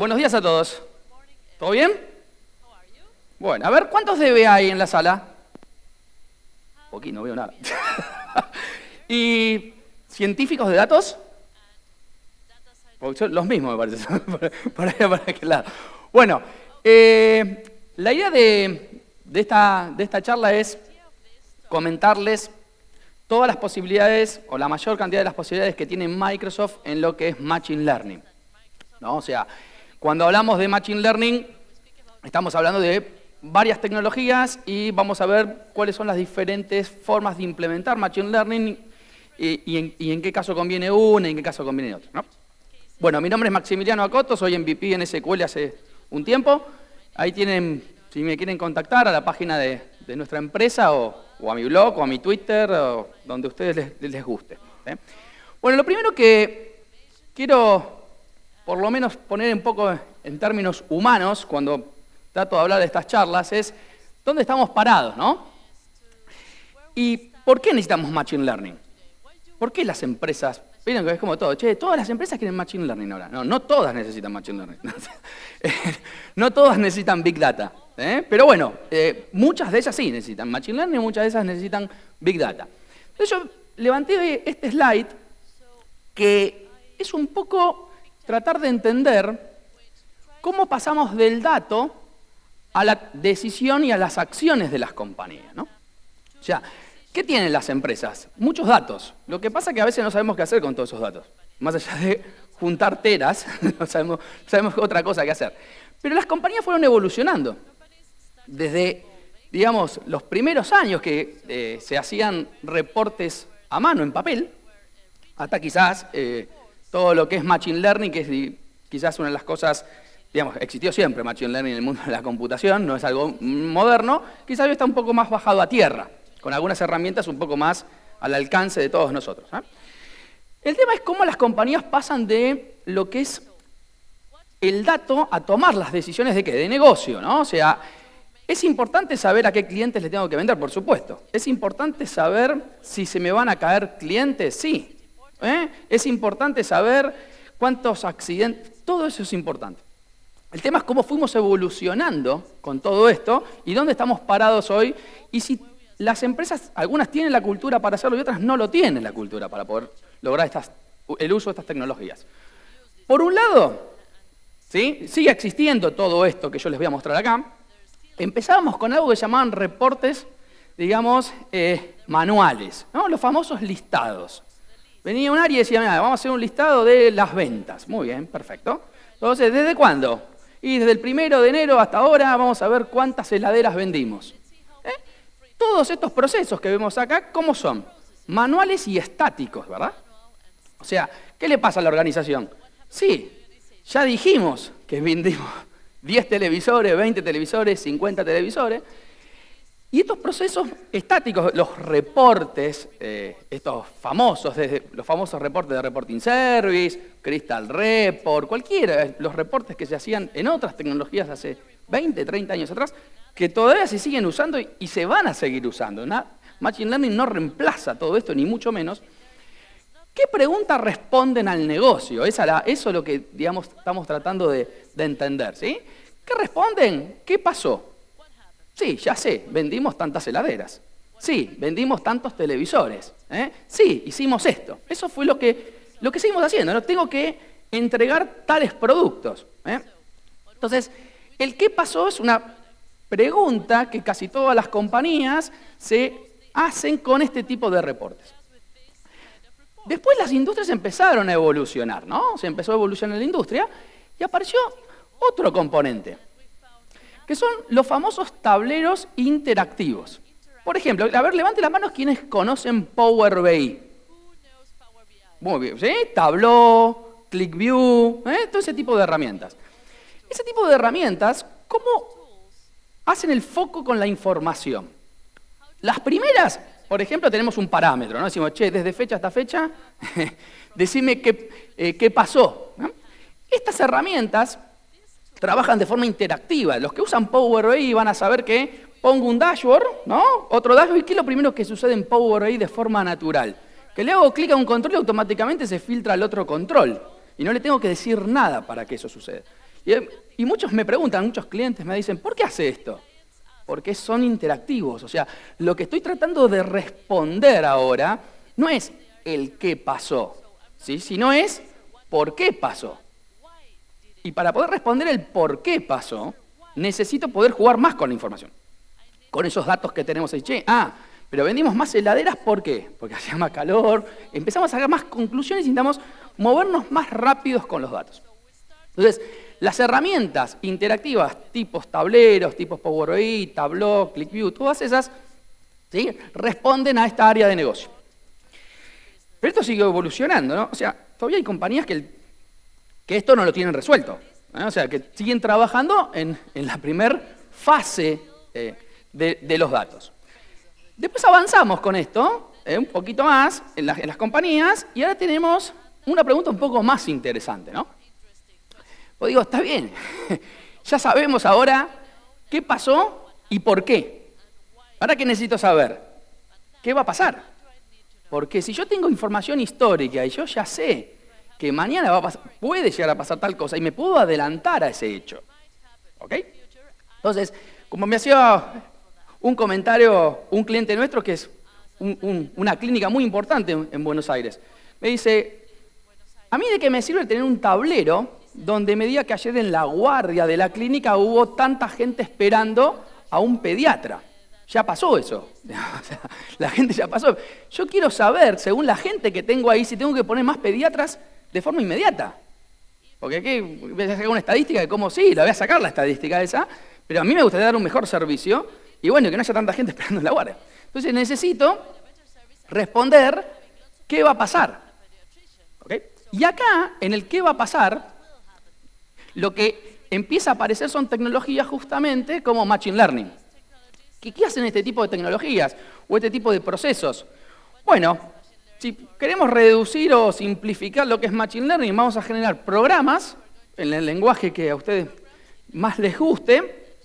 Buenos días a todos. ¿Todo bien? Bueno, a ver, ¿cuántos DB hay en la sala? Poquito, no veo nada. ¿Y científicos de datos? Los mismos, me parece. Por ahí, para aquel lado. Bueno, la idea de esta charla es comentarles todas las posibilidades, o la mayor cantidad de las posibilidades que tiene Microsoft en lo que es Machine Learning, ¿no? O sea, cuando hablamos de Machine Learning, estamos hablando de varias tecnologías y vamos a ver cuáles son las diferentes formas de implementar Machine Learning y en qué caso conviene una y en qué caso conviene otra, ¿no? Bueno, mi nombre es Maximiliano Acoto, soy MVP en SQL hace un tiempo. Ahí tienen, si me quieren contactar, a la página de nuestra empresa o a mi blog o a mi Twitter, o donde a ustedes les guste. Bueno, lo primero que quiero, por lo menos, poner un poco en términos humanos, cuando trato de hablar de estas charlas, es dónde estamos parados, ¿no? ¿Y por qué necesitamos Machine Learning? ¿Por qué las empresas? Miren que es como todo, che, todas las empresas quieren Machine Learning ahora. No, no todas necesitan Machine Learning. No todas necesitan Big Data. Pero bueno, muchas de ellas sí necesitan Machine Learning, muchas de esas necesitan Big Data. Entonces yo levanté este slide que es un poco tratar de entender cómo pasamos del dato a la decisión y a las acciones de las compañías, ¿no? O sea, ¿qué tienen las empresas? Muchos datos. Lo que pasa es que a veces no sabemos qué hacer con todos esos datos. Más allá de juntar teras, no sabemos otra cosa que hacer. Pero las compañías fueron evolucionando. Desde, digamos, los primeros años que se hacían reportes a mano, en papel, hasta quizás todo lo que es Machine Learning, que es quizás una de las cosas, digamos, existió siempre Machine Learning en el mundo de la computación, no es algo moderno, quizás hoy está un poco más bajado a tierra, con algunas herramientas un poco más al alcance de todos nosotros. El tema es cómo las compañías pasan de lo que es el dato a tomar las decisiones de ¿qué? De negocio, ¿no? O sea, es importante saber a qué clientes le tengo que vender, por supuesto. Es importante saber si se me van a caer clientes, sí. Es importante saber cuántos accidentes, todo eso es importante. El tema es cómo fuimos evolucionando con todo esto y dónde estamos parados hoy y si las empresas, algunas tienen la cultura para hacerlo y otras no lo tienen la cultura para poder lograr el uso de estas tecnologías. Por un lado, ¿sí? Sigue existiendo todo esto que yo les voy a mostrar acá. Empezábamos con algo que llamaban reportes, digamos, manuales, ¿no? Los famosos listados. Venía un área y decía, mira, vamos a hacer un listado de las ventas. Muy bien, perfecto. Entonces, ¿desde cuándo? Y desde el 1 de enero hasta ahora vamos a ver cuántas heladeras vendimos. Todos estos procesos que vemos acá, ¿cómo son? Manuales y estáticos, ¿verdad? O sea, ¿qué le pasa a la organización? Sí, ya dijimos que vendimos 10 televisores, 20 televisores, 50 televisores. Y estos procesos estáticos, los reportes, estos famosos, desde los famosos reportes de Reporting Service, Crystal Report, cualquiera, los reportes que se hacían en otras tecnologías hace 20, 30 años atrás, que todavía se siguen usando y se van a seguir usando. Machine Learning no reemplaza todo esto, ni mucho menos. ¿Qué preguntas responden al negocio? Eso es lo que, digamos, estamos tratando de entender, ¿sí? ¿Qué responden? ¿Qué pasó? Sí, ya sé, vendimos tantas heladeras. Sí, vendimos tantos televisores. Sí, hicimos esto. Eso fue lo que seguimos haciendo, ¿no? Tengo que entregar tales productos. Entonces, el qué pasó es una pregunta que casi todas las compañías se hacen con este tipo de reportes. Después las industrias empezaron a evolucionar, ¿no? Se empezó a evolucionar la industria y apareció otro componente, que son los famosos tableros interactivos. Por ejemplo, a ver, levante las manos quienes conocen Power BI. Muy bien, ¿sí? Tableau, ClickView, todo ese tipo de herramientas. Ese tipo de herramientas, ¿cómo hacen el foco con la información? Las primeras, por ejemplo, tenemos un parámetro, ¿no? Decimos, che, desde fecha hasta fecha, decime qué pasó, ¿no? Estas herramientas trabajan de forma interactiva. Los que usan Power BI van a saber que pongo un dashboard, ¿no? Otro dashboard, ¿y qué es lo primero que sucede en Power BI de forma natural? Que le hago clic a un control y automáticamente se filtra al otro control. Y no le tengo que decir nada para que eso suceda. Y muchos me preguntan, muchos clientes me dicen, ¿por qué hace esto? Porque son interactivos. O sea, lo que estoy tratando de responder ahora no es el qué pasó, ¿sí? Sino es por qué pasó. Y para poder responder el por qué pasó, necesito poder jugar más con la información. Con esos datos que tenemos ahí. Pero vendimos más heladeras, ¿por qué? Porque hacía más calor. Empezamos a sacar más conclusiones y intentamos movernos más rápidos con los datos. Entonces, las herramientas interactivas, tipos tableros, tipos Power BI, Tableau, ClickView, todas esas, ¿sí?, responden a esta área de negocio. Pero esto sigue evolucionando, ¿no? O sea, todavía hay compañías que esto no lo tienen resuelto, ¿no? O sea, que siguen trabajando en la primera fase de los datos. Después avanzamos con esto, un poquito más, en las compañías, y ahora tenemos una pregunta un poco más interesante, ¿no? Pues digo, está bien, ya sabemos ahora qué pasó y por qué. Ahora, ¿qué necesito saber? ¿Qué va a pasar? Porque si yo tengo información histórica y yo ya sé que mañana va a pasar, puede llegar a pasar tal cosa y me puedo adelantar a ese hecho. ¿Ok? Entonces, como me hacía un comentario un cliente nuestro que es una clínica muy importante en Buenos Aires, me dice, ¿a mí de qué me sirve tener un tablero donde me diga que ayer en la guardia de la clínica hubo tanta gente esperando a un pediatra? Ya pasó eso. O sea, la gente ya pasó. Yo quiero saber, según la gente que tengo ahí, si tengo que poner más pediatras de forma inmediata. Porque aquí voy a sacar una estadística de cómo sí, la voy a sacar la estadística esa, pero a mí me gustaría dar un mejor servicio y bueno, que no haya tanta gente esperando en la guardia. Entonces necesito responder qué va a pasar. ¿Okay? Y acá, en el qué va a pasar, lo que empieza a aparecer son tecnologías justamente como Machine Learning. ¿Qué hacen este tipo de tecnologías o este tipo de procesos? Bueno, si queremos reducir o simplificar lo que es Machine Learning, vamos a generar programas en el lenguaje que a ustedes más les guste,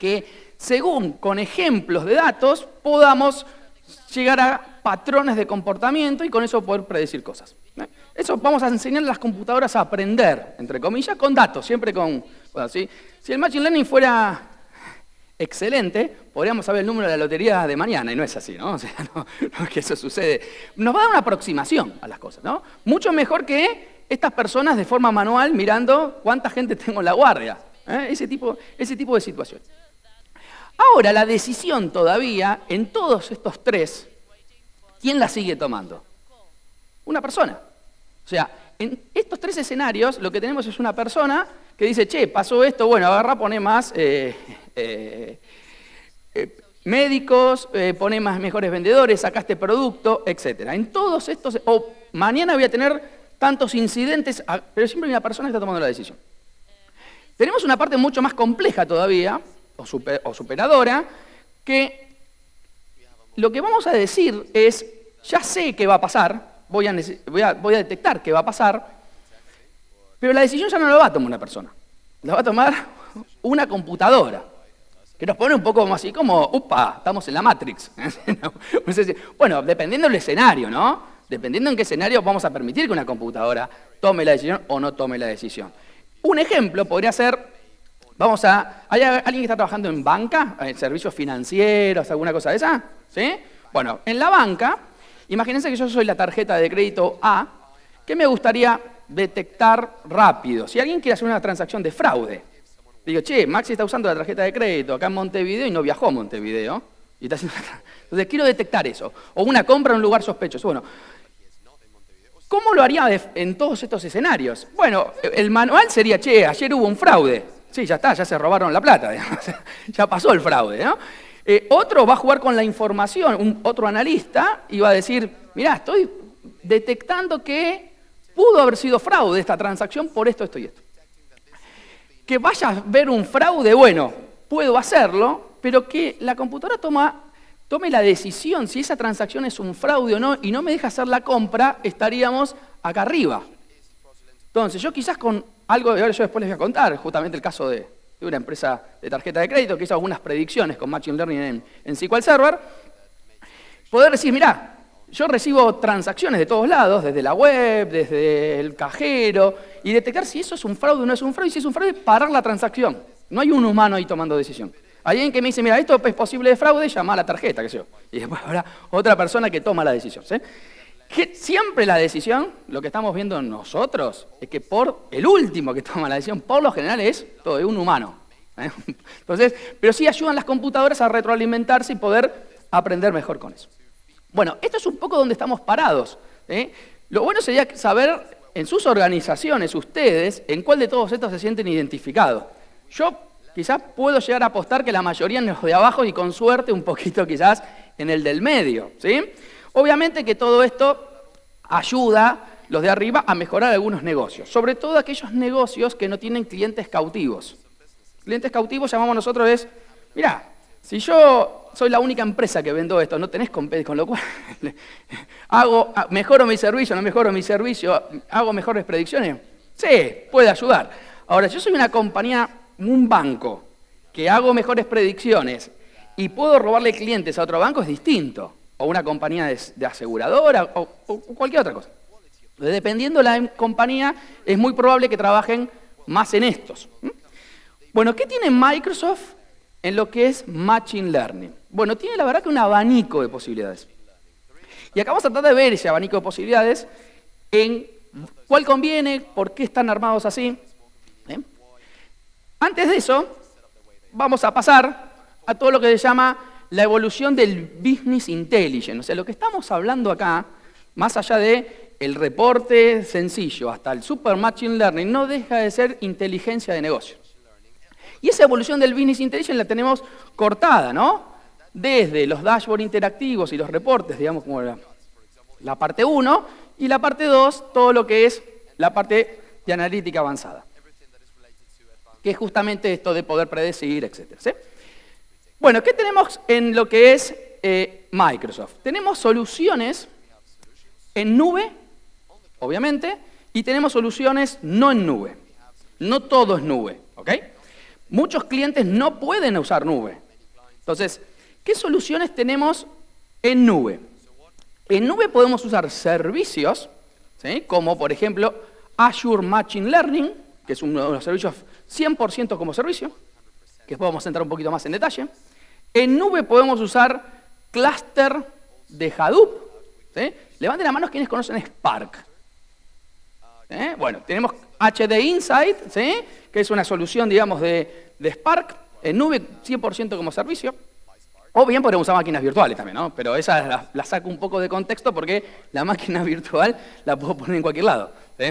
que según con ejemplos de datos podamos llegar a patrones de comportamiento y con eso poder predecir cosas. Eso vamos a enseñar a las computadoras a aprender, entre comillas, con datos, siempre con... Bueno, si el Machine Learning fuera excelente, podríamos saber el número de la lotería de mañana, y no es así, ¿no? O sea, no es que eso sucede. Nos va a dar una aproximación a las cosas, ¿no? Mucho mejor que estas personas de forma manual mirando cuánta gente tengo en la guardia. Ese tipo de situación. Ahora, la decisión todavía, en todos estos tres, ¿quién la sigue tomando? Una persona. O sea, en estos tres escenarios lo que tenemos es una persona que dice, che, pasó esto, bueno, agarra, pone más médicos, pone más mejores vendedores, sacaste producto, etc. En todos estos, o mañana voy a tener tantos incidentes, pero siempre hay una persona que está tomando la decisión. Tenemos una parte mucho más compleja todavía, o superadora, que lo que vamos a decir es, ya sé qué va a pasar, voy a detectar qué va a pasar, pero la decisión ya no la va a tomar una persona, la va a tomar una computadora, que nos pone un poco como así como, upa, estamos en la Matrix. Bueno, dependiendo del escenario, ¿no? Dependiendo en qué escenario vamos a permitir que una computadora tome la decisión o no tome la decisión. Un ejemplo podría ser, ¿hay alguien que está trabajando en banca, en servicios financieros, alguna cosa de esa? ¿Sí? Bueno, en la banca, imagínense que yo soy la tarjeta de crédito A, que me gustaría detectar rápido. Si alguien quiere hacer una transacción de fraude, digo, che, Maxi está usando la tarjeta de crédito acá en Montevideo y no viajó a Montevideo. Y está haciendo... Entonces quiero detectar eso. O una compra en un lugar sospechoso. Bueno, ¿cómo lo haría en todos estos escenarios? Bueno, el manual sería, che, ayer hubo un fraude. Sí, ya está, ya se robaron la plata. Ya pasó el fraude, ¿no? Otro va a jugar con la información, otro analista, y va a decir, mirá, estoy detectando que pudo haber sido fraude esta transacción por esto, esto y esto. Que vaya a ver un fraude, bueno, puedo hacerlo, pero que la computadora tome la decisión si esa transacción es un fraude o no y no me deja hacer la compra, estaríamos acá arriba. Entonces, yo quizás con algo, ahora yo después les voy a contar, justamente el caso de una empresa de tarjeta de crédito que hizo algunas predicciones con Machine Learning en SQL Server, poder decir, mirá, yo recibo transacciones de todos lados, desde la web, desde el cajero, y detectar si eso es un fraude o no es un fraude, y si es un fraude, parar la transacción. No hay un humano ahí tomando decisión. Hay alguien que me dice, mira, esto es posible de fraude, llama a la tarjeta, qué sé yo. Y después habrá otra persona que toma la decisión. ¿Sí? Que siempre la decisión, lo que estamos viendo nosotros, es que por el último que toma la decisión, por lo general es un humano. Entonces, pero sí ayudan las computadoras a retroalimentarse y poder aprender mejor con eso. Bueno, esto es un poco donde estamos parados. Lo bueno sería saber en sus organizaciones, ustedes, en cuál de todos estos se sienten identificados. Yo quizás puedo llegar a apostar que la mayoría en los de abajo y con suerte un poquito quizás en el del medio. ¿Sí? Obviamente que todo esto ayuda, los de arriba, a mejorar algunos negocios. Sobre todo aquellos negocios que no tienen clientes cautivos. Clientes cautivos llamamos nosotros es, mirá, si yo soy la única empresa que vendo esto, no tenés competencia, con lo cual mejoro mi servicio, no mejoro mi servicio, hago mejores predicciones. Sí, puede ayudar. Ahora, si yo soy una compañía, un banco, que hago mejores predicciones y puedo robarle clientes a otro banco, es distinto. O una compañía de aseguradora o cualquier otra cosa. Dependiendo de la compañía, es muy probable que trabajen más en estos. Bueno, ¿qué tiene Microsoft en lo que es Machine Learning? Bueno, tiene la verdad que un abanico de posibilidades. Y acá vamos a tratar de ver ese abanico de posibilidades en cuál conviene, por qué están armados así. Antes de eso, vamos a pasar a todo lo que se llama la evolución del Business Intelligence. O sea, lo que estamos hablando acá, más allá de el reporte sencillo hasta el Super Machine Learning, no deja de ser inteligencia de negocio. Y esa evolución del Business Intelligence la tenemos cortada, ¿no? Desde los dashboards interactivos y los reportes, digamos, como la parte 1, y la parte 2, todo lo que es la parte de analítica avanzada, que es justamente esto de poder predecir, etc. ¿Sí? Bueno, ¿qué tenemos en lo que es Microsoft? Tenemos soluciones en nube, obviamente, y tenemos soluciones no en nube. No todo es nube, ¿ok? Muchos clientes no pueden usar nube. Entonces, ¿qué soluciones tenemos en nube? En nube podemos usar servicios, ¿sí? Como por ejemplo Azure Machine Learning, que es uno de los servicios 100% como servicio, que después vamos a entrar un poquito más en detalle. En nube podemos usar clúster de Hadoop. ¿Sí? Levanten las manos quienes conocen Spark. Bueno, tenemos HD Insight, ¿sí? Que es una solución, digamos, de Spark, en nube 100% como servicio. O bien podemos usar máquinas virtuales también, ¿no? Pero esa la saco un poco de contexto porque la máquina virtual la puedo poner en cualquier lado. ¿Sí?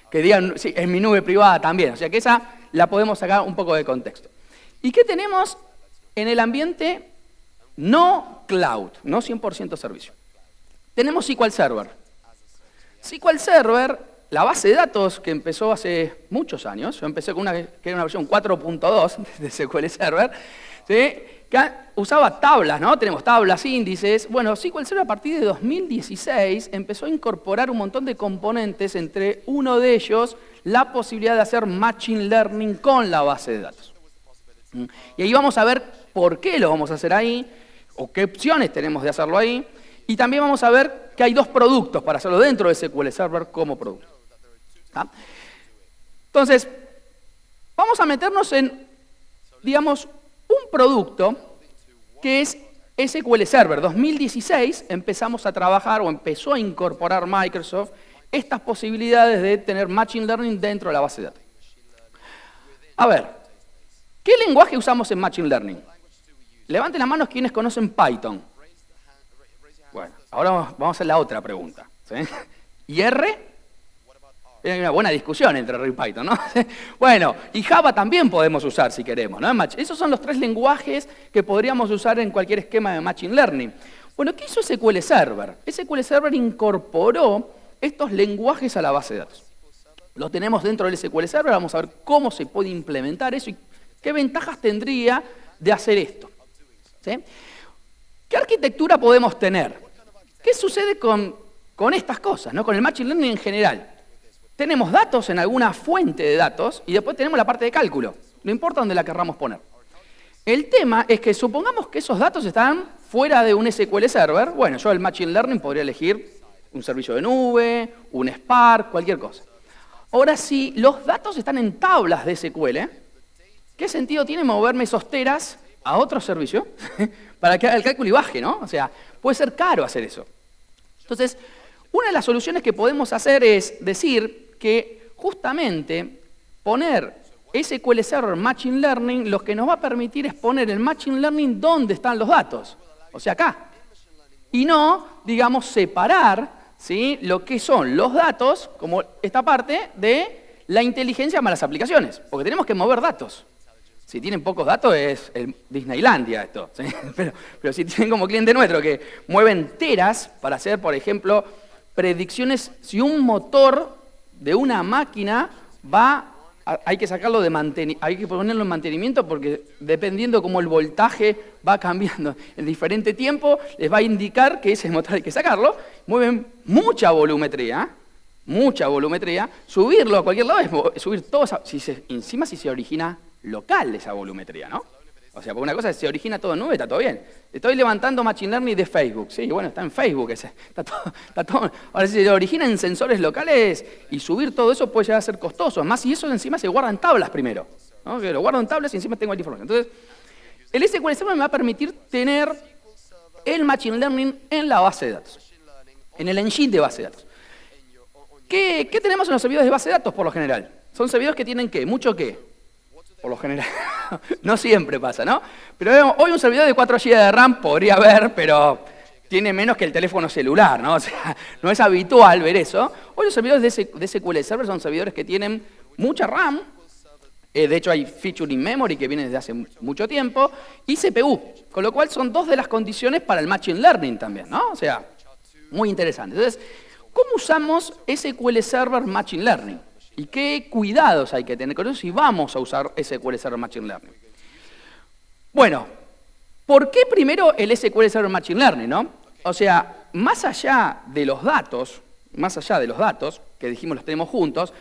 Que digan, sí, en mi nube privada también. O sea que esa la podemos sacar un poco de contexto. ¿Y qué tenemos en el ambiente no cloud, no 100% servicio? Tenemos SQL Server. SQL Server, la base de datos que empezó hace muchos años, yo empecé con una que era una versión 4.2 de SQL Server, ¿sí? Que usaba tablas, ¿no? Tenemos tablas, índices. Bueno, SQL Server a partir de 2016 empezó a incorporar un montón de componentes, entre uno de ellos la posibilidad de hacer Machine Learning con la base de datos. Y ahí vamos a ver por qué lo vamos a hacer ahí, o qué opciones tenemos de hacerlo ahí, y también vamos a ver que hay dos productos para hacerlo dentro de SQL Server como producto. ¿Tá? Entonces, vamos a meternos en, digamos, un producto que es SQL Server. 2016 empezamos a trabajar o empezó a incorporar Microsoft estas posibilidades de tener Machine Learning dentro de la base de datos. A ver, ¿qué lenguaje usamos en Machine Learning? Levanten las manos quienes conocen Python. Bueno, ahora vamos a hacer la otra pregunta. ¿Sí? ¿Y R? Hay una buena discusión entre R y Python, ¿no? Bueno, y Java también podemos usar si queremos, ¿no? Esos son los tres lenguajes que podríamos usar en cualquier esquema de Machine Learning. Bueno, ¿qué hizo SQL Server? SQL Server incorporó estos lenguajes a la base de datos. Los tenemos dentro del SQL Server, vamos a ver cómo se puede implementar eso y qué ventajas tendría de hacer esto. ¿Sí? ¿Qué arquitectura podemos tener? ¿Qué sucede con estas cosas, ¿no? Con el Machine Learning en general? Tenemos datos en alguna fuente de datos y después tenemos la parte de cálculo. No importa dónde la querramos poner. El tema es que supongamos que esos datos están fuera de un SQL Server, bueno, yo el Machine Learning podría elegir un servicio de nube, un Spark, cualquier cosa. Ahora, si los datos están en tablas de SQL, ¿qué sentido tiene moverme esos teras a otro servicio para que haga el cálculo y baje, ¿no? O sea, puede ser caro hacer eso. Entonces, una de las soluciones que podemos hacer es decir que justamente poner SQL Server Machine Learning lo que nos va a permitir es poner el Machine Learning donde están los datos, o sea, acá. Y no, digamos, separar, ¿sí?, lo que son los datos, como esta parte de la inteligencia más las aplicaciones, porque tenemos que mover datos. Si tienen pocos datos es el Disneylandia esto, ¿sí? Pero si tienen como cliente nuestro que mueven teras para hacer, por ejemplo, predicciones, si un motor de una máquina hay que sacarlo hay que ponerlo en mantenimiento porque dependiendo cómo el voltaje va cambiando en diferente tiempo, les va a indicar que ese motor hay que sacarlo. Mueven mucha volumetría, subirlo a cualquier lado es subir todo, encima si se origina local esa volumetría, ¿no? O sea, porque una cosa es se origina todo en nube, está todo bien. Estoy levantando Machine Learning de Facebook. Sí, bueno, está en Facebook ese. Está todo. Ahora, si se origina en sensores locales y subir todo eso puede llegar a ser costoso. Además, si eso encima se guarda en tablas primero, ¿no? Que lo guardo en tablas y encima tengo la información. Entonces, el SQL Server me va a permitir tener el Machine Learning en la base de datos, en el engine de base de datos. ¿Qué tenemos en los servidores de base de datos por lo general? Son servidores que tienen ¿qué? ¿Mucho qué? Por lo general, no siempre pasa, ¿no? Pero hoy un servidor de 4 GB de RAM podría haber, pero tiene menos que el teléfono celular, ¿no? O sea, no es habitual ver eso. Hoy los servidores de SQL Server son servidores que tienen mucha RAM, de hecho hay feature in memory que viene desde hace mucho tiempo, y CPU, con lo cual son dos de las condiciones para el Machine Learning también, ¿no? O sea, muy interesante. Entonces, ¿cómo usamos SQL Server Machine Learning? ¿Y qué cuidados hay que tener con eso si vamos a usar SQL Server Machine Learning? Bueno, ¿por qué primero el SQL Server Machine Learning, no? O sea, más allá de los datos, que dijimos los tenemos juntos,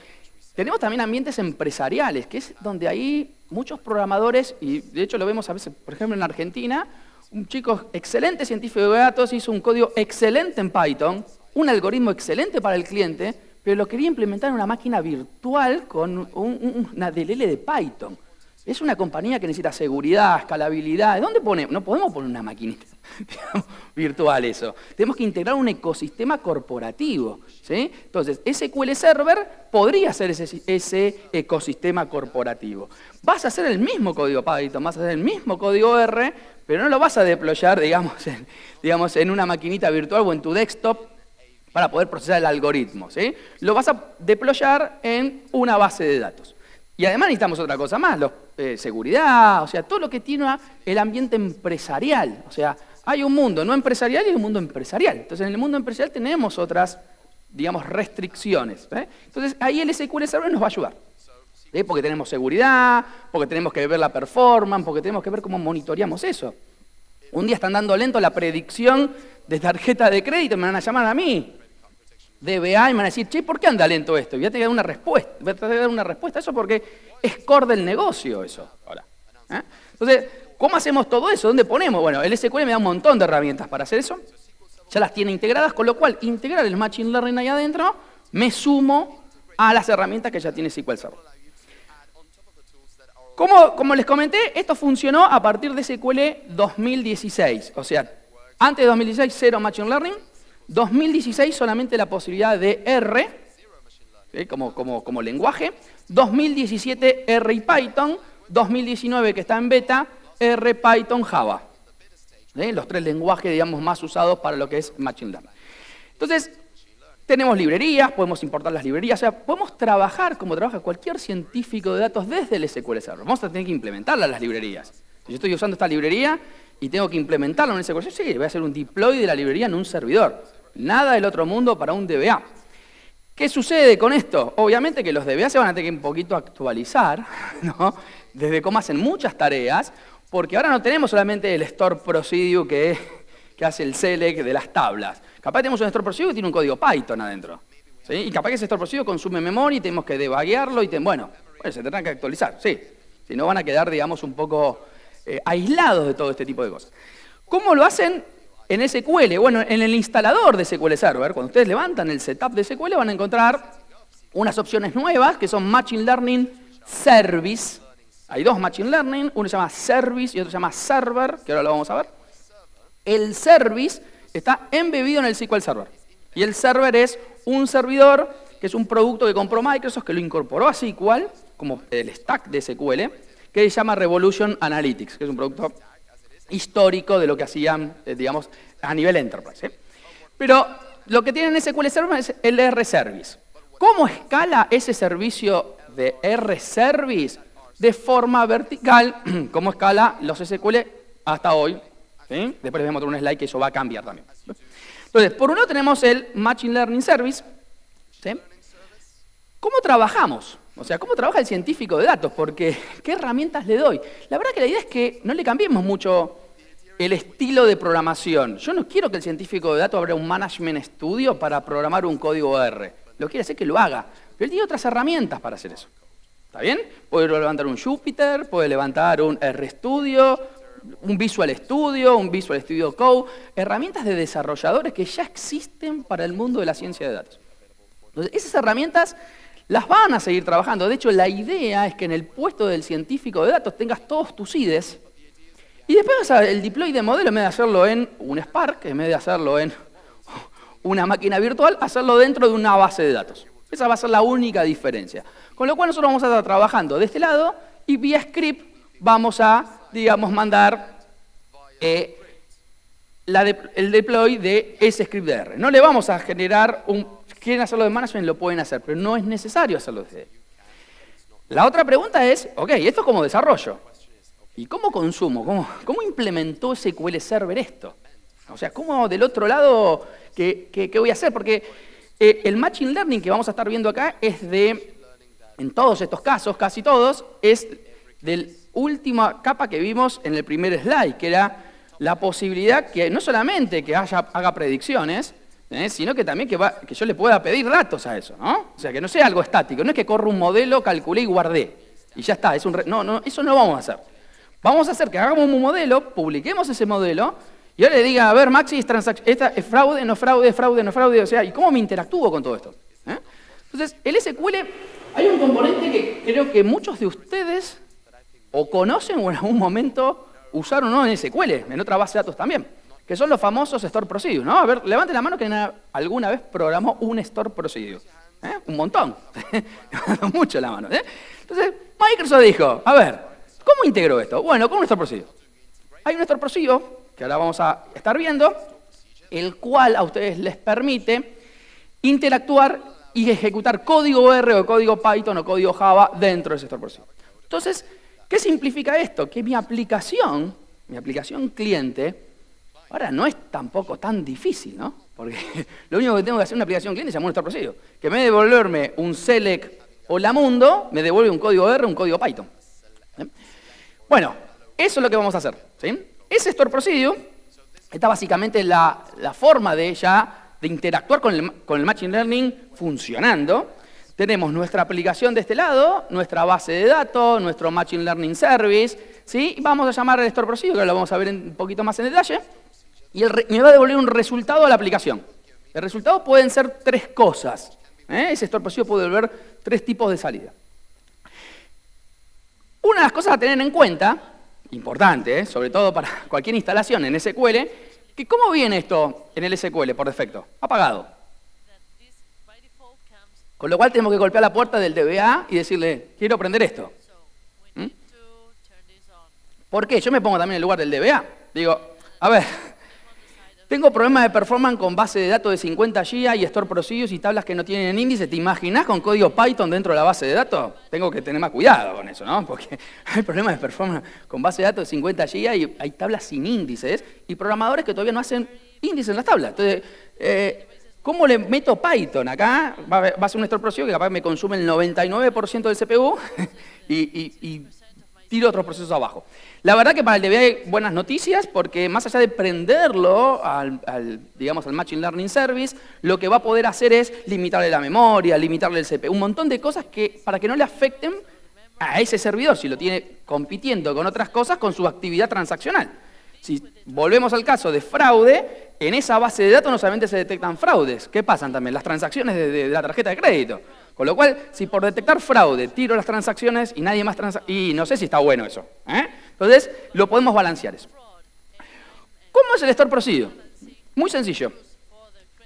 tenemos también ambientes empresariales, que es donde hay muchos programadores, y de hecho lo vemos a veces, por ejemplo, en Argentina, un chico excelente científico de datos hizo un código excelente en Python, un algoritmo excelente para el cliente, pero lo quería implementar en una máquina virtual con una DLL de Python. Es una compañía que necesita seguridad, escalabilidad. ¿Dónde ponemos? No podemos poner una maquinita virtual eso. Tenemos que integrar un ecosistema corporativo, ¿sí? Entonces, SQL Server podría ser ese ecosistema corporativo. Vas a hacer el mismo código Python, vas a hacer el mismo código R, pero no lo vas a deployar, digamos, en una maquinita virtual o en tu desktop, para poder procesar el algoritmo, ¿sí? Lo vas a deployar en una base de datos. Y además necesitamos otra cosa más, seguridad, o sea, todo lo que tiene el ambiente empresarial. O sea, hay un mundo no empresarial y hay un mundo empresarial. Entonces, en el mundo empresarial tenemos otras, digamos, restricciones, ¿eh? Entonces, ahí el SQL Server nos va a ayudar. ¿Sí? Porque tenemos seguridad, porque tenemos que ver la performance, porque tenemos que ver cómo monitoreamos eso. Un día están dando lento la predicción de tarjeta de crédito, me van a llamar a mí. DBA y me van a decir, che, ¿por qué anda lento esto? Y voy a tener una respuesta. Voy a tratar de dar una respuesta a eso porque es core del negocio eso. Ahora, ¿eh? Entonces, ¿cómo hacemos todo eso? ¿Dónde ponemos? Bueno, el SQL me da un montón de herramientas para hacer eso. Ya las tiene integradas, con lo cual integrar el Machine Learning ahí adentro, me sumo a las herramientas que ya tiene SQL Server. Como les comenté, esto funcionó a partir de SQL 2016. O sea, antes de 2016, cero Machine Learning. 2016 solamente la posibilidad de R, ¿sí? como lenguaje. 2017 R y Python. 2019 que está en beta, R, Python, Java. ¿Sí? Los tres lenguajes, digamos, más usados para lo que es Machine Learning. Entonces, tenemos librerías, podemos importar las librerías, o sea, podemos trabajar como trabaja cualquier científico de datos desde el SQL Server. Vamos a tener que implementarlas las librerías. Si yo estoy usando esta librería y tengo que implementarla en el SQL Server, sí, voy a hacer un deploy de la librería en un servidor. Nada del otro mundo para un DBA. ¿Qué sucede con esto? Obviamente que los DBA se van a tener que un poquito actualizar, ¿no? Desde cómo hacen muchas tareas, porque ahora no tenemos solamente el store procedure que hace el select de las tablas. Capaz tenemos un store procedure que tiene un código Python adentro, ¿sí? Y capaz que ese store procedure consume memoria y tenemos que debuguearlo y bueno, se tendrán que actualizar, sí. Si no van a quedar, digamos, un poco aislados de todo este tipo de cosas. ¿Cómo lo hacen en SQL? Bueno, en el instalador de SQL Server, cuando ustedes levantan el setup de SQL, van a encontrar unas opciones nuevas que son Machine Learning Service. Hay dos Machine Learning, uno se llama Service y otro se llama Server, que ahora lo vamos a ver. El Service está embebido en el SQL Server. Y el Server es un servidor que es un producto que compró Microsoft, que lo incorporó a SQL, como el stack de SQL, que se llama Revolution Analytics, que es un producto histórico de lo que hacían, digamos, a nivel enterprise. Pero lo que tiene en SQL Server es el R-Service. ¿Cómo escala ese servicio de R-Service? De forma vertical, como escala los SQL hasta hoy. ¿Sí? Después les voy a mostrar un slide que eso va a cambiar también. Entonces, por un lado tenemos el Machine Learning Service. ¿Sí? ¿Cómo trabajamos? O sea, ¿cómo trabaja el científico de datos? Porque, ¿qué herramientas le doy? La verdad que la idea es que no le cambiemos mucho el estilo de programación. Yo no quiero que el científico de datos abra un management studio para programar un código R. Lo quiere hacer que lo haga. Pero él tiene otras herramientas para hacer eso. ¿Está bien? Puede levantar un Jupyter, puede levantar un RStudio, un Visual Studio, un Visual Studio Code, herramientas de desarrolladores que ya existen para el mundo de la ciencia de datos. Entonces, esas herramientas las van a seguir trabajando. De hecho, la idea es que en el puesto del científico de datos tengas todos tus IDEs y después el deploy de modelo, en vez de hacerlo en un Spark, en vez de hacerlo en una máquina virtual, hacerlo dentro de una base de datos. Esa va a ser la única diferencia. Con lo cual nosotros vamos a estar trabajando de este lado y vía script vamos a, digamos, mandar el deploy de ese script de R. No le vamos a generar quieren hacerlo de management, lo pueden hacer, pero no es necesario hacerlo desde ahí. La otra pregunta es, ok, esto es como desarrollo. ¿Y cómo consumo? ¿Cómo implementó SQL Server esto? O sea, ¿cómo del otro lado, qué voy a hacer? Porque el Machine Learning que vamos a estar viendo acá es en todos estos casos, casi todos, es de la última capa que vimos en el primer slide, que era la posibilidad que no solamente que haga predicciones, sino que también que yo le pueda pedir datos a eso, ¿no? O sea, que no sea algo estático, no es que corra un modelo, calculé y guardé, y ya está. No, eso no vamos a hacer. Vamos a hacer que hagamos un modelo, publiquemos ese modelo, y yo le diga, a ver, Maxi, ¿esta es fraude, no fraude, fraude, no fraude? O sea, ¿y cómo me interactúo con todo esto? Entonces, el SQL, hay un componente que creo que muchos de ustedes o conocen o en algún momento usaron o no en SQL, en otra base de datos también, que son los famosos store procedures, ¿no? A ver, levanten la mano que alguna vez programó un store procedure. Un montón. Mucho la mano. Entonces, Microsoft dijo, a ver, ¿cómo integró esto? Bueno, con un store procedure. Hay un store procedure, que ahora vamos a estar viendo, el cual a ustedes les permite interactuar y ejecutar código R o código Python o código Java dentro de ese store procedure. Entonces, ¿qué significa esto? Que mi aplicación cliente, ahora no es tampoco tan difícil, ¿no? Porque lo único que tengo que hacer en una aplicación cliente es llamar un store procedure. Que en vez de devolverme un select o la mundo, me devuelve un código R o un código Python. Bueno, eso es lo que vamos a hacer, ¿sí? Ese store procedure está básicamente la forma de interactuar con el Machine Learning funcionando. Tenemos nuestra aplicación de este lado, nuestra base de datos, nuestro Machine Learning Service, ¿sí? Y vamos a llamar al store procedure, que lo vamos a ver un poquito más en detalle, y me va a devolver un resultado a la aplicación. El resultado pueden ser tres cosas. Ese store procedure puede devolver tres tipos de salida. Una de las cosas a tener en cuenta, importante, sobre todo para cualquier instalación en SQL, que ¿cómo viene esto en el SQL por defecto? Apagado. Con lo cual tenemos que golpear la puerta del DBA y decirle, quiero prender esto. ¿Por qué? Yo me pongo también en el lugar del DBA. Digo, a ver, tengo problemas de performance con base de datos de 50 GB y store procedures y tablas que no tienen índice. ¿Te imaginas con código Python dentro de la base de datos? Tengo que tener más cuidado con eso, ¿no? Porque hay problemas de performance con base de datos de 50 GB y hay tablas sin índices y programadores que todavía no hacen índices en las tablas. Entonces, ¿cómo le meto Python? Acá va a ser un store procedure que capaz me consume el 99% del CPU y tiro otros procesos abajo. La verdad que para el DBA hay buenas noticias porque más allá de prenderlo digamos, al Machine Learning Service, lo que va a poder hacer es limitarle la memoria, limitarle el CPU, un montón de cosas para que no le afecten a ese servidor si lo tiene compitiendo con otras cosas con su actividad transaccional. Si volvemos al caso de fraude, en esa base de datos no solamente se detectan fraudes, ¿qué pasan también? Las transacciones de la tarjeta de crédito. Con lo cual, si por detectar fraude tiro las transacciones y nadie más y no sé si está bueno eso. Entonces, lo podemos balancear eso. ¿Cómo es el store procedure? Muy sencillo.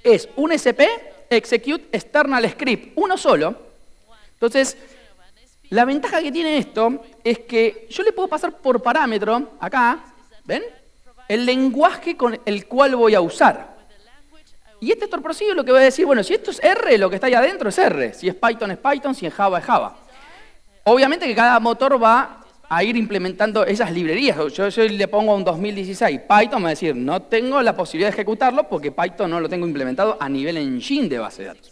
Es un SP, execute external script, uno solo. Entonces, la ventaja que tiene esto es que yo le puedo pasar por parámetro, acá, ¿ven? El lenguaje con el cual voy a usar. Y este store procedure lo que va a decir, bueno, si esto es R, lo que está ahí adentro es R. Si es Python, si es Java es Java. Obviamente que cada motor va a ir implementando esas librerías. Yo le pongo a un 2016 Python, me va a decir, no tengo la posibilidad de ejecutarlo porque Python no lo tengo implementado a nivel engine de base de datos.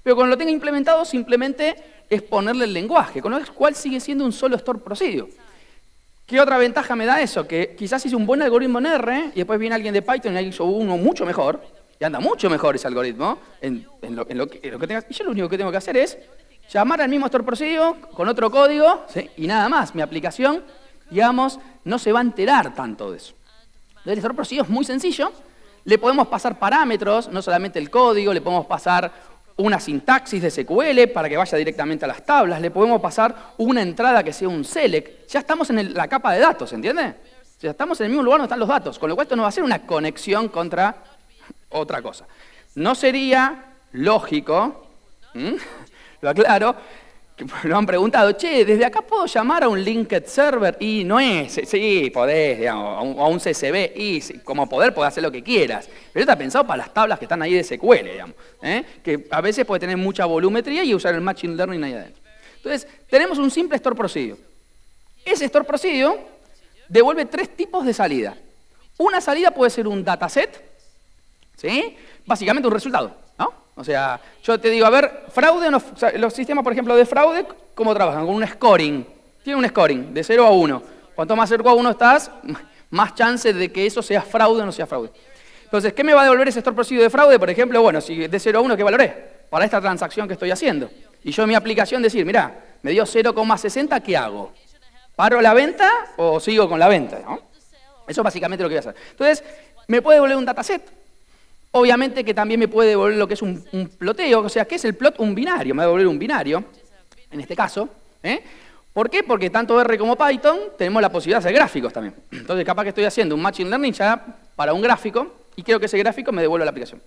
Pero cuando lo tenga implementado, simplemente es ponerle el lenguaje, con lo cual sigue siendo un solo store procedure. ¿Qué otra ventaja me da eso? Que quizás hice un buen algoritmo en R y después viene alguien de Python y hizo uno mucho mejor, y anda mucho mejor ese algoritmo en lo que tengas. Y yo lo único que tengo que hacer es llamar al mismo store procedure con otro código, ¿sí? Y nada más. Mi aplicación, digamos, no se va a enterar tanto de eso. El store procedure es muy sencillo. Le podemos pasar parámetros, no solamente el código, le podemos pasar una sintaxis de SQL para que vaya directamente a las tablas, le podemos pasar una entrada que sea un select. Ya estamos en la capa de datos, ¿entiende? Ya estamos en el mismo lugar donde están los datos, con lo cual esto no va a ser una conexión contra otra cosa. No sería lógico, lo aclaro, que lo han preguntado, che, ¿desde acá puedo llamar a un linked server? Y no es, sí, podés, digamos, a un CSV, y como podés hacer lo que quieras. Pero está pensado para las tablas que están ahí de SQL, digamos, que a veces puede tener mucha volumetría y usar el Machine Learning ahí adentro. Entonces, tenemos un simple store procedure. Ese store procedure devuelve tres tipos de salida. Una salida puede ser un dataset, ¿sí? Básicamente un resultado. O sea, yo te digo, a ver, fraude, no, o sea, los sistemas, por ejemplo, de fraude, ¿cómo trabajan? Con un scoring. Tiene un scoring de 0 a 1. Cuanto más cerca a 1 estás, más chance de que eso sea fraude o no sea fraude. Entonces, ¿qué me va a devolver ese store procedure de fraude? Por ejemplo, bueno, si de 0 a 1, ¿qué valoré? Para esta transacción que estoy haciendo. Y yo en mi aplicación decir, mirá, me dio 0,60, ¿qué hago? ¿Paro la venta o sigo con la venta? ¿No? Eso es básicamente lo que voy a hacer. Entonces, me puede devolver un dataset. Obviamente que también me puede devolver lo que es un ploteo, o sea, ¿qué es el plot? Un binario, me va a devolver un binario, en este caso. ¿Por qué? Porque tanto R como Python tenemos la posibilidad de hacer gráficos también. Entonces, capaz que estoy haciendo un Machine Learning ya para un gráfico y quiero que ese gráfico me devuelva la aplicación.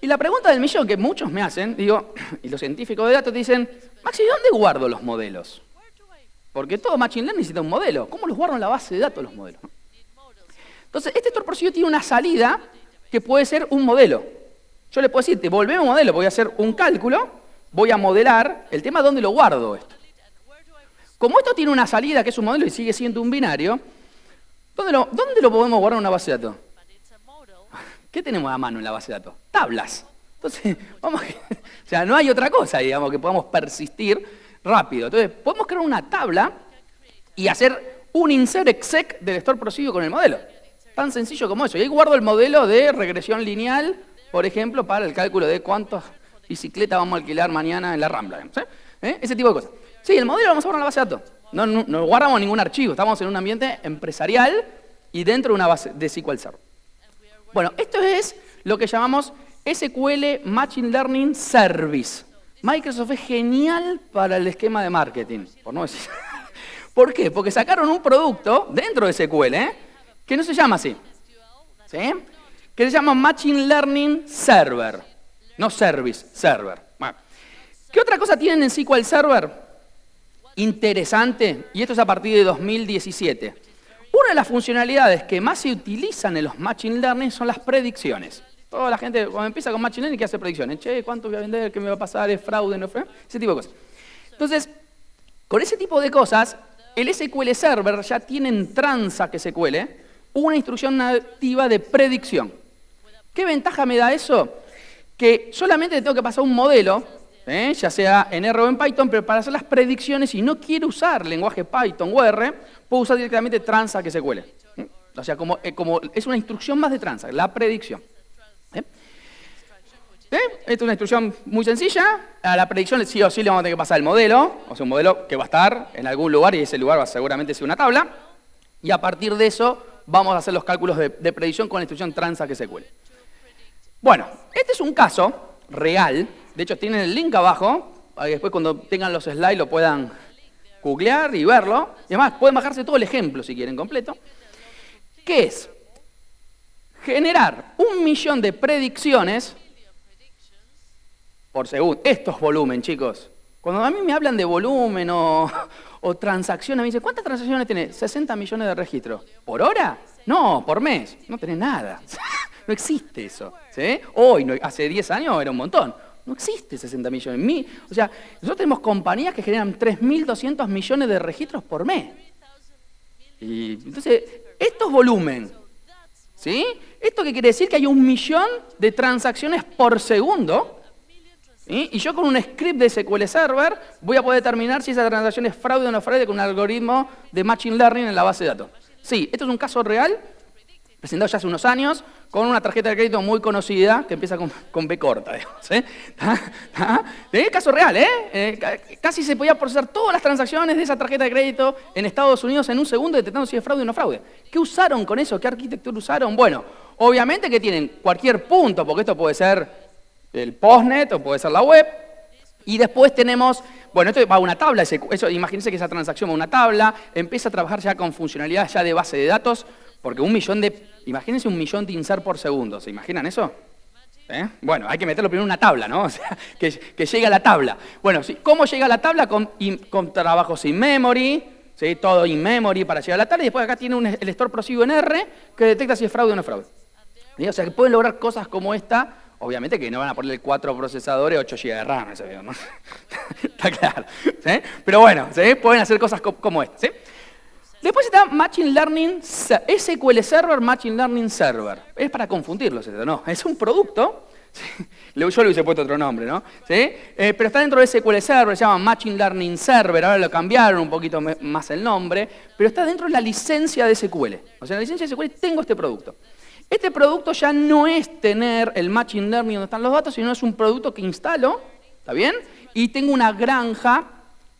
Y la pregunta del millón que muchos me hacen, digo, y los científicos de datos dicen, Maxi, ¿dónde guardo los modelos? Porque todo Machine Learning necesita un modelo. ¿Cómo los guardo en la base de datos los modelos? Entonces, este store procedure tiene una salida que puede ser un modelo. Yo le puedo decir, devolveme un modelo, voy a hacer un cálculo, voy a modelar, el tema es dónde lo guardo esto. Como esto tiene una salida que es un modelo y sigue siendo un binario, ¿dónde lo podemos guardar en una base de datos? ¿Qué tenemos a mano en la base de datos? Tablas. Entonces, o sea, no hay otra cosa, digamos, que podamos persistir rápido. Entonces, podemos crear una tabla y hacer un insert exec del store procedure con el modelo. Tan sencillo como eso. Y ahí guardo el modelo de regresión lineal, por ejemplo, para el cálculo de cuántas bicicletas vamos a alquilar mañana en la Rambla. ¿Sí? Ese tipo de cosas. Sí, el modelo lo vamos a guardar en la base de datos. No guardamos ningún archivo. Estamos en un ambiente empresarial y dentro de una base de SQL Server. Bueno, esto es lo que llamamos SQL Machine Learning Service. Microsoft es genial para el esquema de marketing, por no decir. ¿Por qué? Porque sacaron un producto dentro de SQL, que no se llama así, ¿sí? Que se llama Machine Learning Server, no Service, Server. Bueno. ¿Qué otra cosa tienen en SQL Server? Interesante, y esto es a partir de 2017. Una de las funcionalidades que más se utilizan en los Machine Learning son las predicciones. Toda la gente, cuando empieza con Machine Learning, ¿qué hace predicciones? Che, ¿cuánto voy a vender? ¿Qué me va a pasar? ¿Es fraude? ¿No es fraude? Ese tipo de cosas. Entonces, con ese tipo de cosas, el SQL Server ya tiene en Transact SQL una instrucción nativa de predicción. ¿Qué ventaja me da eso? Que solamente tengo que pasar un modelo, ya sea en R o en Python, pero para hacer las predicciones, si no quiero usar lenguaje Python o R, puedo usar directamente Transact SQL. O sea, como es una instrucción más de Transact, la predicción. Esta es una instrucción muy sencilla. A la predicción sí o sí le vamos a tener que pasar el modelo, o sea, un modelo que va a estar en algún lugar y ese lugar va a seguramente ser una tabla. Y a partir de eso vamos a hacer los cálculos de predicción con la instrucción transact SQL. Bueno, este es un caso real. De hecho, tienen el link abajo, para que después cuando tengan los slides lo puedan googlear y verlo. Y además, pueden bajarse todo el ejemplo si quieren completo. ¿Qué es? Generar 1.000.000 de predicciones por segundo. Esto es volumen, chicos. Cuando a mí me hablan de volumen o transacciones, me dicen, ¿cuántas transacciones tenés? 60 millones de registros. ¿Por hora? No, por mes. No tenés nada. No existe eso. ¿Sí? Hoy, hace 10 años era un montón. No existe 60 millones. O sea, nosotros tenemos compañías que generan 3.200 millones de registros por mes. Y entonces, esto es volumen. ¿Sí? ¿Esto qué quiere decir? Que hay 1.000.000 de transacciones por segundo. ¿Sí? Y yo con un script de SQL Server voy a poder determinar si esa transacción es fraude o no fraude con un algoritmo de Machine Learning en la base de datos. Sí, esto es un caso real, presentado ya hace unos años, con una tarjeta de crédito muy conocida, que empieza con B corta, digamos. ¿Sí? Caso real, ¿eh? Casi se podía procesar todas las transacciones de esa tarjeta de crédito en Estados Unidos en un segundo, detectando si es fraude o no fraude. ¿Qué usaron con eso? ¿Qué arquitectura usaron? Bueno, obviamente que tienen cualquier punto, porque esto puede ser el postnet o puede ser la web. Y después tenemos, bueno, esto va a una tabla, eso, imagínense que esa transacción va a una tabla, empieza a trabajar ya con funcionalidades ya de base de datos, porque imagínense 1.000.000 de insert por segundo, ¿se imaginan eso? Bueno, hay que meterlo primero en una tabla, ¿no? O sea, que llegue a la tabla. Bueno, ¿cómo llega a la tabla? Con trabajos in memory, ¿sí? Todo in memory para llegar a la tabla, y después acá tiene el store prosivo en R que detecta si es fraude o no es fraude. ¿Sí? O sea, que pueden lograr cosas como esta. Obviamente que no van a ponerle 4 procesadores, 8 GB de RAM, ¿no? Está claro. ¿Sí? Pero bueno, ¿sí? Pueden hacer cosas como esta. ¿Sí? Después está Machine Learning, SQL Server, Machine Learning Server. Es para confundirlos, ¿no? Es un producto. ¿Sí? Yo le hubiese puesto otro nombre, ¿no? ¿Sí? Pero está dentro de SQL Server, se llama Machine Learning Server, ahora lo cambiaron un poquito más el nombre, pero está dentro de la licencia de SQL. O sea, en la licencia de SQL tengo este producto. Este producto ya no es tener el Machine Learning donde están los datos, sino es un producto que instalo, ¿está bien? Y tengo una granja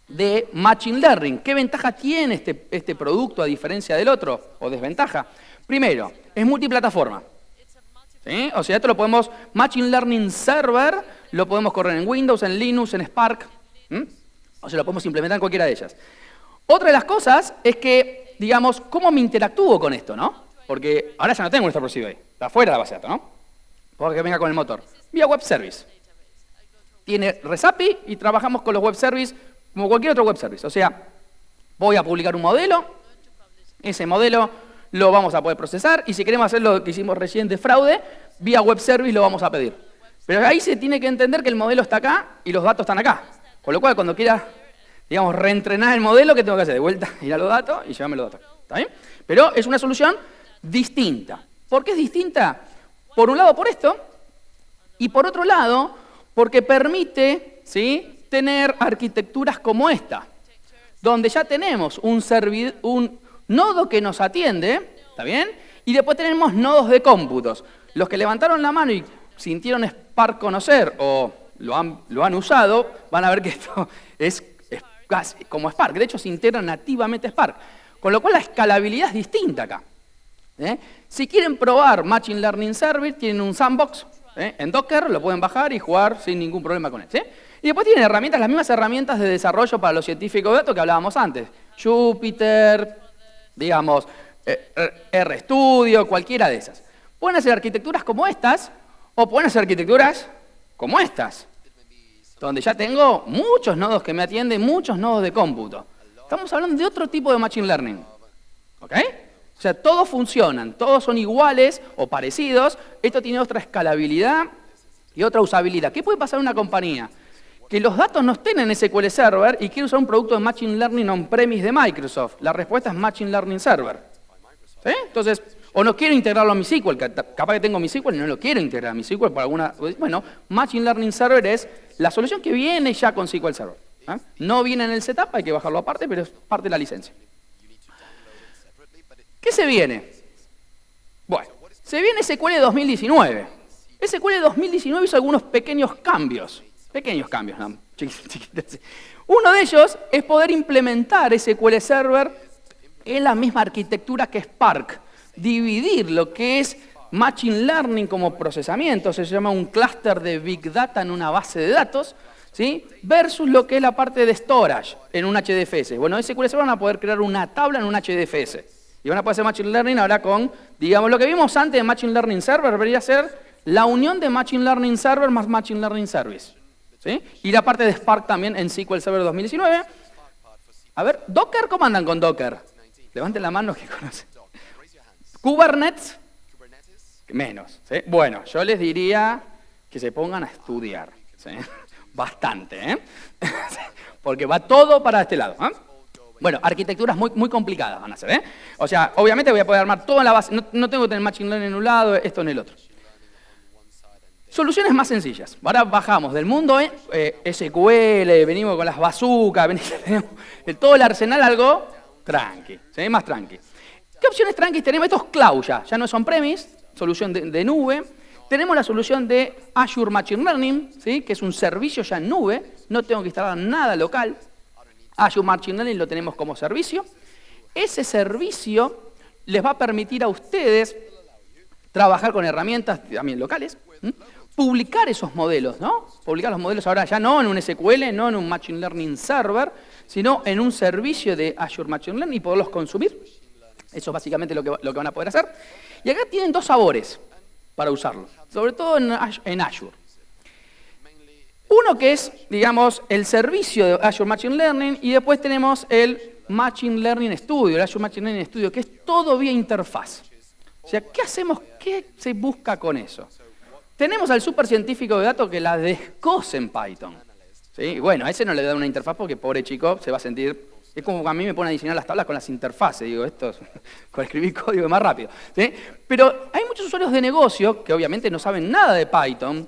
de Machine Learning. ¿Qué ventaja tiene este producto a diferencia del otro? ¿O desventaja? Primero, es multiplataforma. ¿Sí? O sea, esto lo podemos, Machine Learning Server, lo podemos correr en Windows, en Linux, en Spark. O sea, lo podemos implementar en cualquiera de ellas. Otra de las cosas es que, digamos, ¿cómo me interactúo con esto, no? Porque ahora ya no tengo un store prosivo ahí. Está fuera de la base de datos, ¿no? Porque venga con el motor. Vía web service. Tiene REST API y trabajamos con los web service como cualquier otro web service. O sea, voy a publicar un modelo, ese modelo lo vamos a poder procesar y si queremos hacer lo que hicimos recién de fraude, vía web service lo vamos a pedir. Pero ahí se tiene que entender que el modelo está acá y los datos están acá. Con lo cual, cuando quiera, digamos, reentrenar el modelo, ¿qué tengo que hacer? De vuelta, ir a los datos y llevarme los datos. ¿Está bien? Pero es una solución distinta. ¿Por qué es distinta? Por un lado por esto y por otro lado porque permite, ¿sí?, tener arquitecturas como esta, donde ya tenemos un nodo que nos atiende, ¿está bien? Y después tenemos nodos de cómputos. Los que levantaron la mano y sintieron Spark conocer o lo han usado, van a ver que esto es casi como Spark. De hecho, se integra nativamente Spark. Con lo cual la escalabilidad es distinta acá. Si quieren probar Machine Learning Server, tienen un sandbox en Docker, lo pueden bajar y jugar sin ningún problema con él. ¿Sí? Y después tienen herramientas, las mismas herramientas de desarrollo para los científicos de datos que hablábamos antes. Jupyter, digamos, RStudio, cualquiera de esas. Pueden hacer arquitecturas como estas o pueden hacer arquitecturas como estas, donde ya tengo muchos nodos que me atienden, muchos nodos de cómputo. Estamos hablando de otro tipo de Machine Learning. ¿Ok? O sea, todos funcionan, todos son iguales o parecidos. Esto tiene otra escalabilidad y otra usabilidad. ¿Qué puede pasar en una compañía? Que los datos no estén en SQL Server y quiere usar un producto de Machine Learning on-premise de Microsoft. La respuesta es Machine Learning Server. ¿Sí? Entonces, o no quiero integrarlo a mi SQL, capaz que tengo mi SQL y no lo quiero integrar a mi SQL por alguna... Bueno, Machine Learning Server es la solución que viene ya con SQL Server. No viene en el setup, hay que bajarlo aparte, pero es parte de la licencia. ¿Qué se viene? Bueno, se viene SQL 2019. SQL 2019 hizo algunos pequeños cambios. ¿No? Chiquitos. Uno de ellos es poder implementar SQL Server en la misma arquitectura que Spark. dividir lo que es Machine Learning como procesamiento, se llama un clúster de Big Data en una base de datos, ¿sí? Versus lo que es la parte de storage en un HDFS. Bueno, SQL Server van a poder crear una tabla en un HDFS. Y van a poder hacer Machine Learning ahora con, digamos, lo que vimos antes de Machine Learning Server, debería ser la unión de Machine Learning Server más Machine Learning Service. ¿Sí? Y la parte de Spark también en SQL Server 2019. A ver, Docker, ¿cómo andan con Docker? Levanten la mano que conocen. Kubernetes, menos. ¿Sí? Bueno, yo les diría que se pongan a estudiar. ¿Sí? Bastante, ¿eh? Porque va todo para este lado. ¿Eh? Bueno, arquitecturas muy complicadas van a ser, ¿eh? O sea, obviamente voy a poder armar toda la base. No tengo que tener Machine Learning en un lado, esto en el otro. Soluciones más sencillas. Ahora bajamos del mundo SQL, venimos con las bazookas, tenemos todo el arsenal algo tranqui, ¿sí? Más tranqui. ¿Qué opciones tranqui tenemos? Esto es cloud ya no es on-premise, solución de nube. Tenemos la solución de Azure Machine Learning, ¿sí? Que es un servicio ya en nube, no tengo que instalar nada local. Azure Machine Learning lo tenemos como servicio. Ese servicio les va a permitir a ustedes trabajar con herramientas también locales, publicar esos modelos, ¿no? Publicar los modelos ahora ya no en un SQL, no en un Machine Learning Server, sino en un servicio de Azure Machine Learning y poderlos consumir. Eso es básicamente lo que van a poder hacer. Y acá tienen dos sabores para usarlo, sobre todo en Azure. Uno que es, digamos, el servicio de Azure Machine Learning y después tenemos el Machine Learning Studio, el Azure Machine Learning Studio, que es todo vía interfaz. O sea, ¿qué hacemos? ¿Qué se busca con eso? Tenemos al super científico de datos que la descoce en Python. ¿Sí? Bueno, a ese no le da una interfaz porque pobre chico se va a sentir... Es como a mí me ponen a diseñar las tablas con las interfaces. Digo, esto es, con escribir código es más rápido. ¿Sí? Pero hay muchos usuarios de negocio que obviamente no saben nada de Python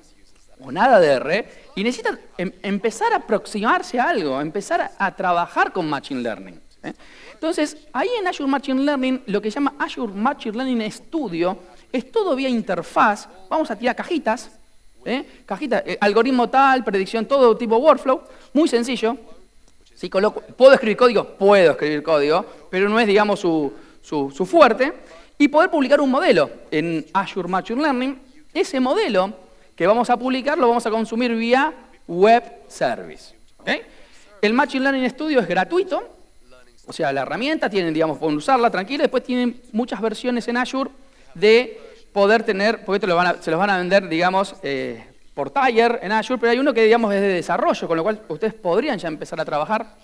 o nada de R y necesitan empezar a aproximarse a algo, empezar a trabajar con Machine Learning. ¿Sí? Entonces, ahí en Azure Machine Learning, lo que se llama Azure Machine Learning Studio es todo vía interfaz. Vamos a tirar cajitas, cajitas, algoritmo tal, predicción, todo tipo workflow, muy sencillo. Si ¿puedo escribir código? Puedo escribir código, pero no es, digamos, su fuerte. Y poder publicar un modelo en Azure Machine Learning. Ese modelo que vamos a publicar lo vamos a consumir vía Web Service. ¿Okay? El Machine Learning Studio es gratuito. O sea, la herramienta, digamos, pueden usarla tranquila. Después tienen muchas versiones en Azure de poder tener, porque esto se los van a vender, digamos, por taller en Azure, pero hay uno que, digamos, es de desarrollo, con lo cual ustedes podrían ya empezar a trabajar,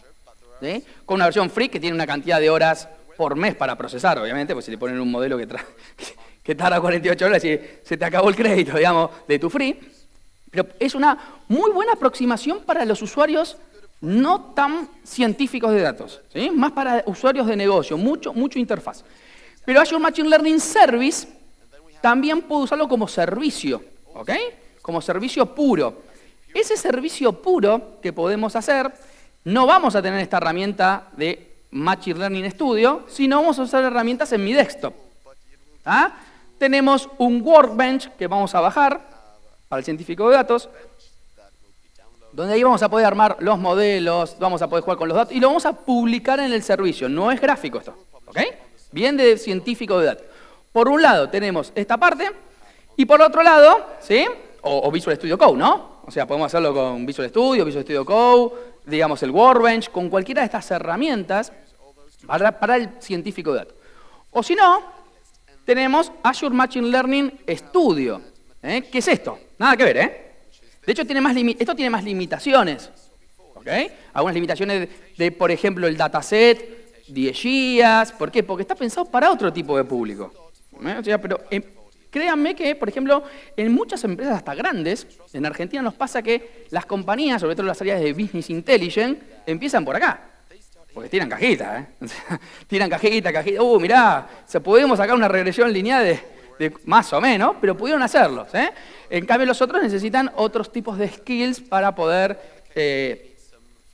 ¿sí? Con una versión free que tiene una cantidad de horas por mes para procesar, obviamente, pues si le ponen un modelo que tarda 48 horas y se te acabó el crédito, digamos, de tu free. Pero es una muy buena aproximación para los usuarios no tan científicos de datos, ¿sí? Más para usuarios de negocio, mucho interfaz. Pero Azure Machine Learning Service también puedo usarlo como servicio, ¿ok? Como servicio puro. Ese servicio puro que podemos hacer, no vamos a tener esta herramienta de Machine Learning Studio, sino vamos a usar herramientas en mi desktop. ¿Ah? Tenemos un Workbench que vamos a bajar para el científico de datos, donde ahí vamos a poder armar los modelos, vamos a poder jugar con los datos y lo vamos a publicar en el servicio. No es gráfico esto, ¿ok? Bien de científico de datos. Por un lado tenemos esta parte y por otro lado, ¿sí? O Visual Studio Code, ¿no? O sea, podemos hacerlo con Visual Studio Code, digamos el Workbench, con cualquiera de estas herramientas para el científico de datos. O si no, tenemos Azure Machine Learning Studio. ¿Qué es esto? Nada que ver, ¿eh? De hecho, esto tiene más limitaciones. ¿Ok? Algunas limitaciones de, por ejemplo, el dataset, 10 GB. ¿Por qué? Porque está pensado para otro tipo de público. O sea, pero créanme que, por ejemplo, en muchas empresas hasta grandes, en Argentina nos pasa que las compañías, sobre todo las áreas de Business Intelligence, empiezan por acá. Porque tiran cajitas, ¿eh? Tiran cajita. Mirá, podemos sacar una regresión lineal de más o menos, pero pudieron hacerlo, ¿eh? En cambio, los otros necesitan otros tipos de skills para poder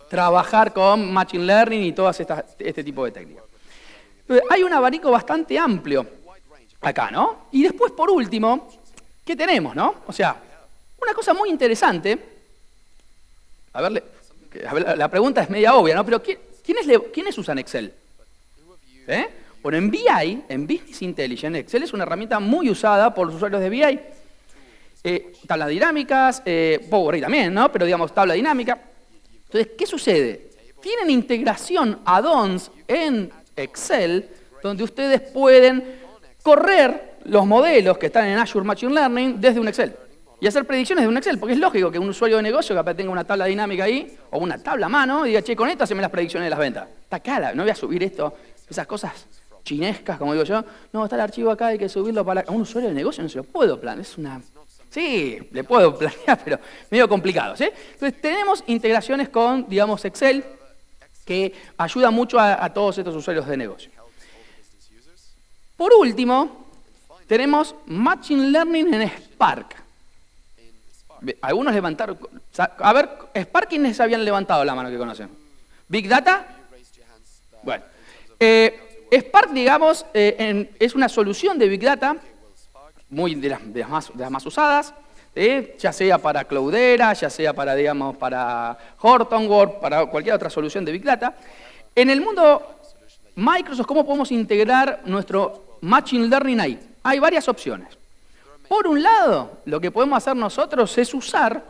trabajar con Machine Learning y todas este tipo de técnicas. Hay un abanico bastante amplio acá, ¿no? Y después, por último, ¿qué tenemos, no? O sea, una cosa muy interesante, a ver, la pregunta es media obvia, ¿no? Pero ¿quiénes usan Excel? Bueno, en BI, en Business Intelligence, Excel es una herramienta muy usada por los usuarios de BI. Tablas dinámicas, Power BI también, ¿no? Pero digamos, tabla dinámica. Entonces, ¿qué sucede? Tienen integración add-ons en Excel, donde ustedes pueden correr los modelos que están en Azure Machine Learning desde un Excel. Y hacer predicciones de un Excel, porque es lógico que un usuario de negocio capaz tenga una tabla dinámica ahí, o una tabla a mano, y diga, che, con esto haceme las predicciones de las ventas. Está cara, no voy a subir esto, esas cosas chinescas, como digo yo. No, está el archivo acá, hay que subirlo para... A un usuario de negocio no se lo puedo planear, es una... Sí, le puedo planear, pero medio complicado, ¿sí? Entonces, tenemos integraciones con, digamos, Excel, que ayuda mucho a todos estos usuarios de negocio. Por último, tenemos Machine Learning en Spark. Algunos levantaron... A ver, Spark, ¿quiénes habían levantado la mano que conocen? ¿Big Data? Bueno. Spark, digamos, es una solución de Big Data, muy de las más usadas, ya sea para Cloudera, ya sea para, digamos, para Hortonworks, para cualquier otra solución de Big Data. En el mundo Microsoft, ¿cómo podemos integrar nuestro Machine Learning ahí? Hay varias opciones. Por un lado, lo que podemos hacer nosotros es usar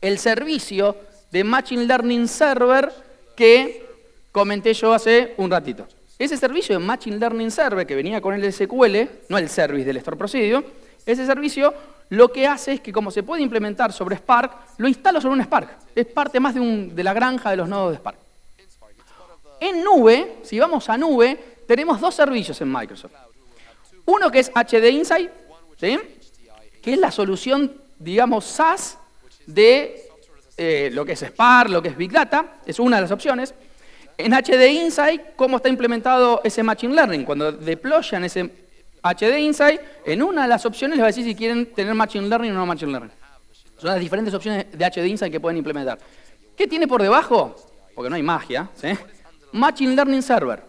el servicio de Machine Learning Server que comenté yo hace un ratito. Ese servicio de Machine Learning Server que venía con el SQL, no el service del Store Procedure, ese servicio lo que hace es que como se puede implementar sobre Spark, lo instalo sobre un Spark. Es parte más de la granja de los nodos de Spark. En nube, si vamos a nube, tenemos dos servicios en Microsoft. Uno que es HD Insight, ¿sí? Que es la solución, digamos, SaaS de lo que es Spark, lo que es Big Data, es una de las opciones. En HD Insight, ¿cómo está implementado ese Machine Learning? Cuando deployan ese HD Insight, en una de las opciones les va a decir si quieren tener Machine Learning o no Machine Learning. Son las diferentes opciones de HD Insight que pueden implementar. ¿Qué tiene por debajo? Porque no hay magia, ¿sí? Machine Learning Server.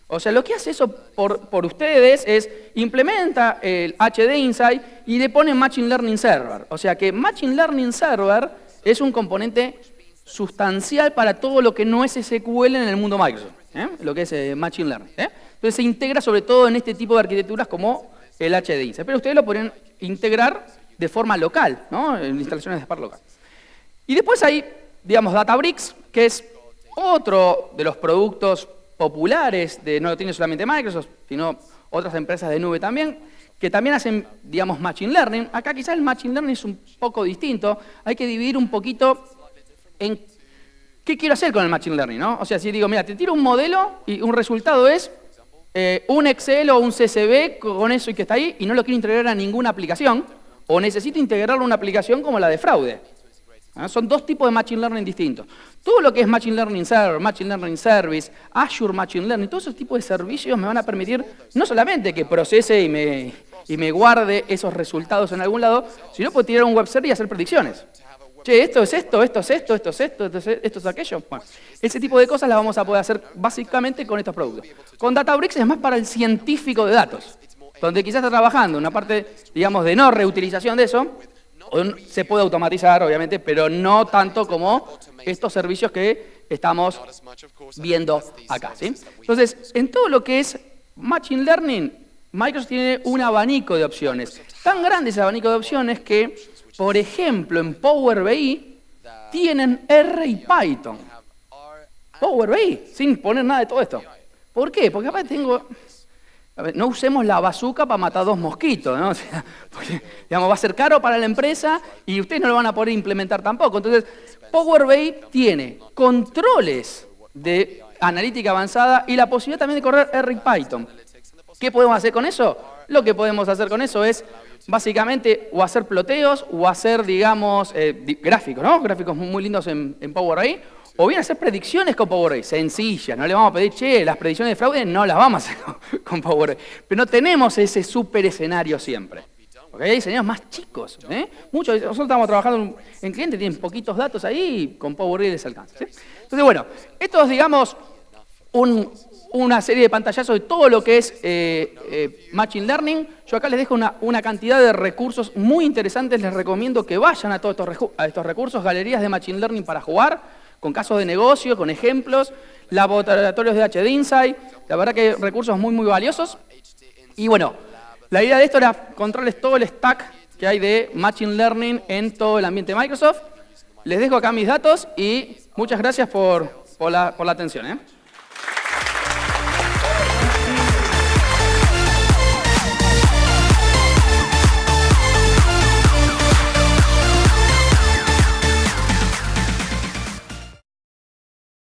O sea, lo que hace eso por ustedes es implementa el HD Insight y le pone Machine Learning Server. O sea que Machine Learning Server es un componente sustancial para todo lo que no es SQL en el mundo Microsoft, lo que es Machine Learning. Entonces se integra sobre todo en este tipo de arquitecturas como el HD Insight. Pero ustedes lo pueden integrar de forma local, ¿no? En instalaciones de Spark local. Y después hay, digamos, Databricks, que es otro de los productos populares, no lo tiene solamente Microsoft, sino otras empresas de nube también, que también hacen, digamos, Machine Learning. Acá quizás el Machine Learning es un poco distinto. Hay que dividir un poquito en qué quiero hacer con el Machine Learning, ¿no? O sea, si digo, mira, te tiro un modelo y un resultado es un Excel o un CSV con eso y que está ahí y no lo quiero integrar a ninguna aplicación, o necesito integrarlo a una aplicación como la de fraude. Son dos tipos de Machine Learning distintos. Todo lo que es Machine Learning Server, Machine Learning Service, Azure Machine Learning, todos esos tipos de servicios me van a permitir no solamente que procese y me guarde esos resultados en algún lado, sino puedo tirar un web server y hacer predicciones. Che, esto es esto, esto es esto, esto es esto, esto es aquello. Bueno, ese tipo de cosas las vamos a poder hacer básicamente con estos productos. Con Databricks es más para el científico de datos, donde quizás está trabajando una parte, digamos, de no reutilización de eso. Se puede automatizar, obviamente, pero no tanto como estos servicios que estamos viendo acá, ¿sí? Entonces, en todo lo que es Machine Learning, Microsoft tiene un abanico de opciones. Tan grande ese abanico de opciones que, por ejemplo, en Power BI tienen R y Python. Power BI, sin poner nada de todo esto. ¿Por qué? Porque aparte tengo... No usemos la bazooka para matar dos mosquitos, ¿no? O sea, porque, digamos, va a ser caro para la empresa y ustedes no lo van a poder implementar tampoco. Entonces, Power BI tiene controles de analítica avanzada y la posibilidad también de correr R y Python. ¿Qué podemos hacer con eso? Lo que podemos hacer con eso es, básicamente, o hacer ploteos o hacer, digamos, gráficos, ¿no? Gráficos muy lindos en Power BI. O bien hacer predicciones con Power BI, sencillas. No le vamos a pedir, che, las predicciones de fraude no las vamos a hacer con Power BI. Pero no tenemos ese super escenario siempre. Porque hay escenarios más chicos. Muchos, nosotros estamos trabajando en clientes, tienen poquitos datos ahí, con Power BI les alcanza. ¿Sí? Entonces, bueno, esto es, digamos, una serie de pantallazos de todo lo que es Machine Learning. Yo acá les dejo una cantidad de recursos muy interesantes. Les recomiendo que vayan a todos estos recursos, galerías de Machine Learning para jugar, con casos de negocio, con ejemplos, laboratorios de HD Insight, la verdad que recursos muy, muy valiosos. Y bueno, la idea de esto era contarles todo el stack que hay de Machine Learning en todo el ambiente de Microsoft. Les dejo acá mis datos y muchas gracias por la atención.